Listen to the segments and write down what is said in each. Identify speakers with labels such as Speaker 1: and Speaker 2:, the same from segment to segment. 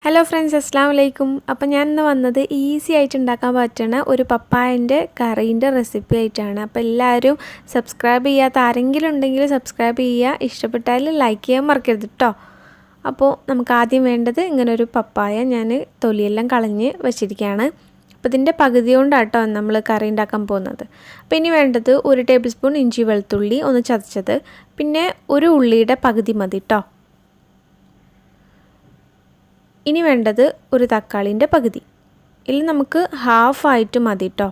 Speaker 1: Hello friends, അസ്സലാമു അലൈക്കും. അപ്പോൾ ഞാൻ ഇന്ന് വന്നത് ഈസി ആയിട്ട് ഉണ്ടാക്കാൻ പറ്റുന്ന ഒരു പപ്പായൻ്റെ കറീൻ്റെ റെസിപ്പി ആയിട്ടാണ്. അപ്പോൾ എല്ലാവരും സബ്സ്ക്രൈബ് ചെയ്യാത്ത ആരെങ്കിലും ഉണ്ടെങ്കിൽ സബ്സ്ക്രൈബ് ചെയ്യുക, ഇഷ്ടപ്പെട്ടാൽ ലൈക്ക് ചെയ്യാൻ മറക്കരുത് കേട്ടോ. അപ്പോൾ നമുക്ക് ആദ്യം വേണ്ടത് ഇങ്ങനെ ഒരു പപ്പായ ഞാൻ തൊലിയെല്ലാം കളഞ്ഞ് വെച്ചിരിക്കുകയാണ്. അപ്പോൾ ഇതിൻ്റെ പകുതി കൊണ്ടാട്ടോ നമ്മൾ കറി ഉണ്ടാക്കാൻ പോകുന്നത്. അപ്പോൾ ഇനി വേണ്ടത് 1 ടേബിൾ സ്പൂൺ ഇഞ്ചി വെളുത്തുള്ളി ഒന്ന് ചതച്ചത്, പിന്നെ ഒരു ഉള്ളിയുടെ പകുതി മതി കേട്ടോ. ഇനി വേണ്ടത് ഒരു തക്കാളിൻ്റെ പകുതി, ഇതിൽ നമുക്ക് ഹാഫായിട്ട് മതി കേട്ടോ.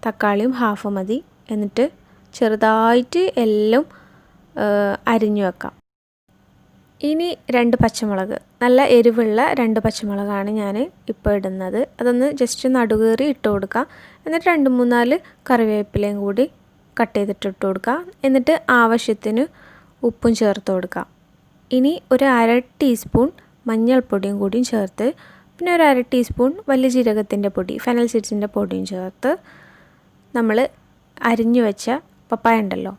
Speaker 1: തക്കാളിയും ഹാഫ് മതി. എന്നിട്ട് ചെറുതായിട്ട് എല്ലാം അരിഞ്ഞു വെക്കാം. ഇനി 2 പച്ചമുളക്, നല്ല എരിവുള്ള 2 പച്ചമുളകാണ് ഞാൻ ഇപ്പോൾ ഇടുന്നത്. അതൊന്ന് ജസ്റ്റ് നടുകേറി ഇട്ട് കൊടുക്കുക. എന്നിട്ട് 2-3-4 കറിവേപ്പിലയും കൂടി കട്ട് ചെയ്തിട്ട് ഇട്ട് കൊടുക്കുക. എന്നിട്ട് ആവശ്യത്തിന് ഉപ്പും ചേർത്ത് കൊടുക്കുക. ഇനി ഒരു 1/2 ടീസ്പൂൺ മഞ്ഞൾപ്പൊടിയും കൂടിയും ചേർത്ത്, പിന്നെ ഒരു 1/2 ടീസ്പൂൺ വലിയ ജീരകത്തിൻ്റെ പൊടി, ഫെനൽ സീഡ്സിൻ്റെ പൊടിയും ചേർത്ത് നമ്മൾ അരിഞ്ഞു വെച്ച പപ്പായ ഉണ്ടല്ലോ,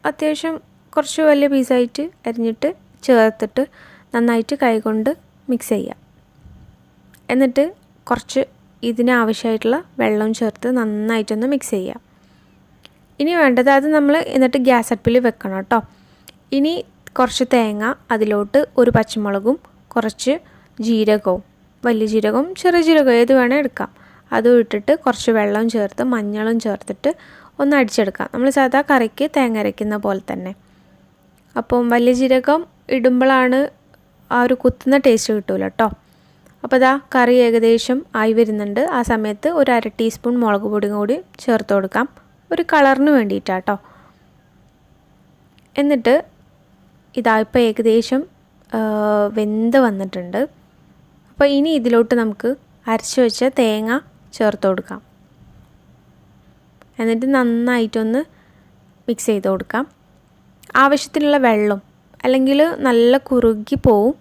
Speaker 1: അത്യാവശ്യം കുറച്ച് വലിയ പീസായിട്ട് അരിഞ്ഞിട്ട് ചേർത്തിട്ട് നന്നായിട്ട് കൈകൊണ്ട് മിക്സ് ചെയ്യുക. എന്നിട്ട് കുറച്ച് ഇതിനാവശ്യമായിട്ടുള്ള വെള്ളം ചേർത്ത് നന്നായിട്ടൊന്ന് മിക്സ് ചെയ്യുക. ഇനി വേണ്ടത് അത് നമ്മൾ എന്നിട്ട് ഗ്യാസ് അടുപ്പിൽ വെക്കണം കേട്ടോ. ഇനി കുറച്ച് തേങ്ങ, അതിലോട്ട് ഒരു പച്ചമുളകും കുറച്ച് ജീരകവും, വലിയ ജീരകവും ചെറിയ ജീരകവും ഏത് വേണേൽ എടുക്കാം, അതും ഇട്ടിട്ട് കുറച്ച് വെള്ളം ചേർത്ത് മഞ്ഞളും ചേർത്തിട്ട് ഒന്ന് അടിച്ചെടുക്കാം. നമ്മൾ സാധാ കറിക്ക് തേങ്ങ അരയ്ക്കുന്ന പോലെ തന്നെ. അപ്പം വലിയ ജീരകം ഇടുമ്പോഴാണ് ആ ഒരു കുത്തുന്ന ടേസ്റ്റ് കിട്ടില്ല കേട്ടോ. അപ്പോൾ ഇതാ കറി ഏകദേശം ആയി വരുന്നുണ്ട്. ആ സമയത്ത് ഒരു 1/2 ടീസ്പൂൺ മുളക് പൊടിയും കൂടി ചേർത്ത് കൊടുക്കാം, ഒരു കളറിന് വേണ്ടിയിട്ടാട്ടോ. എന്നിട്ട് ഇതാ ഇപ്പോൾ ഏകദേശം വെന്ത് വന്നിട്ടുണ്ട്. അപ്പോൾ ഇനി ഇതിലോട്ട് നമുക്ക് അരച്ച് വെച്ച തേങ്ങ ചേർത്ത് കൊടുക്കാം. എന്നിട്ട് നന്നായിട്ടൊന്ന് മിക്സ് ചെയ്ത് കൊടുക്കാം. ആവശ്യത്തിനുള്ള വെള്ളം, അല്ലെങ്കിൽ നല്ല കുറുകി പോവും.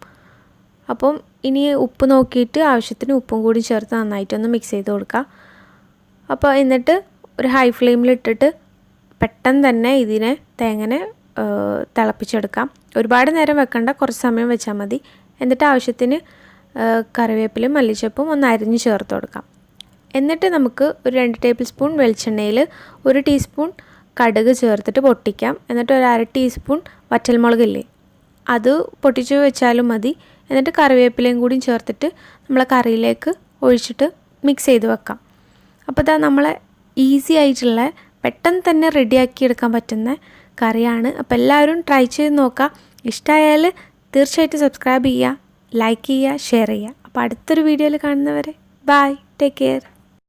Speaker 1: അപ്പം ഇനി ഉപ്പ് നോക്കിയിട്ട് ആവശ്യത്തിന് ഉപ്പും കൂടി ചേർത്ത് നന്നായിട്ടൊന്ന് മിക്സ് ചെയ്ത് കൊടുക്കാം. അപ്പോൾ എന്നിട്ട് ഒരു ഹൈ ഫ്ലെയിമിലിട്ടിട്ട് പെട്ടെന്ന് തന്നെ ഇതിനെ തേങ്ങനെ തിളപ്പിച്ചെടുക്കാം. ഒരുപാട് നേരം വെക്കണ്ട, കുറച്ച് സമയം വെച്ചാൽ മതി. എന്നിട്ട് ആവശ്യത്തിന് കറിവേപ്പിലയും മല്ലിച്ചപ്പും ഒന്ന് അരിഞ്ഞ് ചേർത്ത് കൊടുക്കാം. എന്നിട്ട് നമുക്ക് ഒരു 2 ടേബിൾ സ്പൂൺ വെളിച്ചെണ്ണയിൽ 1 ടീസ്പൂൺ കടുക് ചേർത്തിട്ട് പൊട്ടിക്കാം. എന്നിട്ട് ഒരു 1/2 ടീസ്പൂൺ വറ്റൽമുളകില്ലേ, അത് പൊട്ടിച്ച് വെച്ചാലും മതി. എന്നിട്ട് കറിവേപ്പിലയും കൂടി ചേർത്തിട്ട് നമ്മളെ കറിയിലേക്ക് ഒഴിച്ചിട്ട് മിക്സ് ചെയ്ത് വെക്കാം. അപ്പോൾ ഇതാ നമ്മളെ ഈസി ആയിട്ടുള്ള പെട്ടെന്ന് തന്നെ റെഡിയാക്കി എടുക്കാൻ പറ്റുന്ന കറിയാണ്. അപ്പോൾ എല്ലാവരും ട്രൈ ചെയ്ത് നോക്കുക. ഇഷ്ടമായാൽ തീർച്ചയായിട്ടും സബ്സ്ക്രൈബ് ചെയ്യുക, ലൈക്ക് ചെയ്യുക, ഷെയർ ചെയ്യുക. അപ്പോൾ അടുത്തൊരു വീഡിയോയിൽ കാണുന്നവരെ ബൈ, ടേക്ക് കെയർ.